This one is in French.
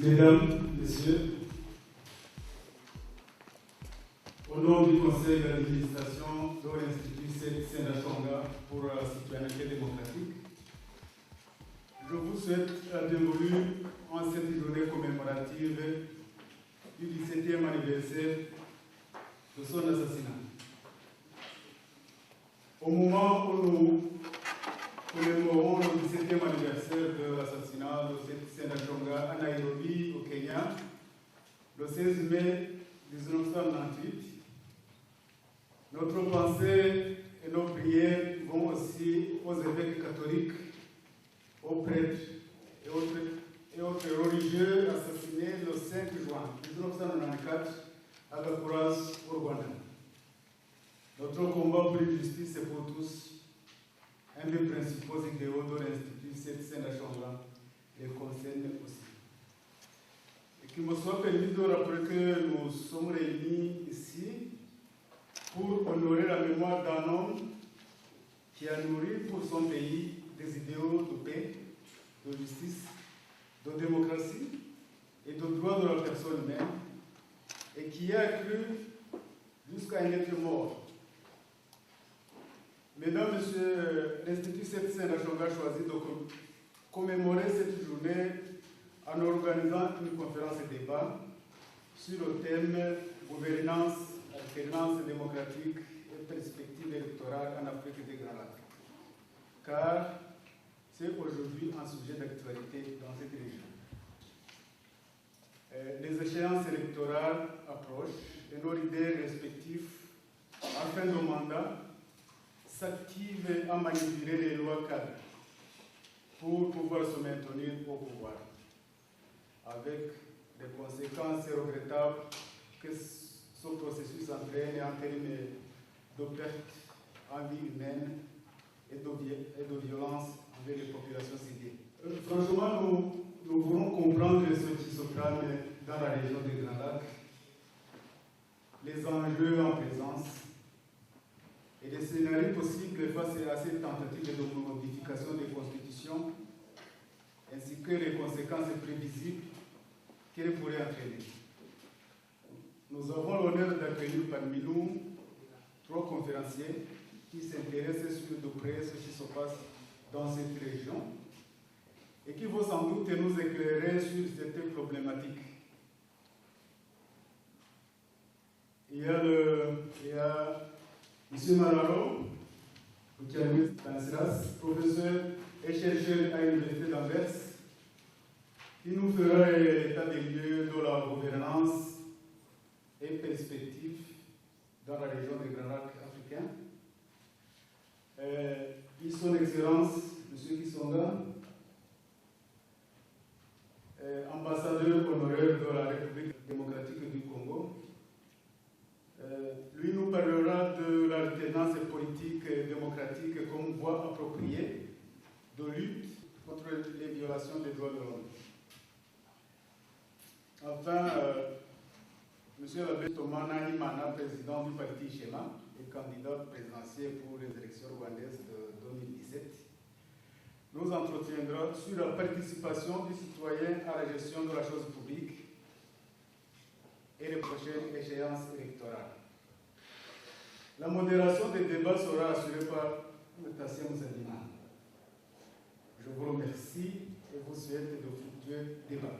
Mesdames, Messieurs, au nom du Conseil d'administration de l'Institut Sénat-Tonga pour la citoyenneté démocratique, je vous souhaite la bienvenue en cette journée commémorative du 17e anniversaire de son assassinat. Au moment où nous commémorons le 17e anniversaire de l'assassinat de Sénat-Tonga à Nairobi, au Kenya, le 16 mai 1998, notre pensée et nos prières vont aussi aux évêques catholiques, aux prêtres et autres religieux assassinés le 5 juin 1994 à Gakura's, au Rwanda. Notre combat pour la justice et pour tous, un des principaux idéaux de l'Institut Sénat-Tonga, les concerne aussi. Et qu'il me soit permis de rappeler que nous sommes réunis ici pour honorer la mémoire d'un homme qui a nourri pour son pays des idéaux de paix, de justice, de démocratie et de droit de la personne humaine, et qui a cru jusqu'à en être mort. Mesdames, Messieurs, l'Institut Sénat-Tonga a choisi de commémorer cette journée en organisant une conférence et débat sur le thème gouvernance, alternance démocratique et perspective électorale en Afrique des Grands Lacs. Car c'est aujourd'hui un sujet d'actualité dans cette région. Les échéances électorales approchent et nos leaders respectifs, en fin de mandat, s'activent à manipuler les lois cadres pour pouvoir se maintenir au pouvoir, avec des conséquences regrettables que ce processus entraîne en termes de perte en vie humaine et de violence envers les populations civiles. Franchement, nous voulons comprendre ce qui se trame dans la région des Grands Lacs, les enjeux en présence et les scénarios possibles face à ces tentatives de modification des constitutions, ainsi que les conséquences prévisibles qu'elles pourraient entraîner. Nous avons l'honneur d'accueillir parmi nous 3 conférenciers qui s'intéressent sur de près ce qui se passe dans cette région et qui vont sans doute nous éclairer sur cette problématique. Il y a M. Malalo, professeur et chercheur à l'Université d'Anvers, qui nous fera l'état des lieux de la gouvernance et perspective dans la région des Grands Lacs africains. Son Excellence, M. Kisonga, ambassadeur honoraire de la République démocratique du Congo. Lui nous parlera de l'alternance politique et démocratique comme voie appropriée de lutte contre les violations des droits de l'homme. Enfin, M. l'abbé Thomas Nahimana, président du parti Schéma et candidat présidentiel pour les élections rwandaises de 2017, nous entretiendra sur la participation des citoyens à la gestion de la chose publique et les prochaines échéances électorales. La modération des débats sera assurée par Tassien Moussadina. Je vous remercie et vous souhaite de fructueux débats.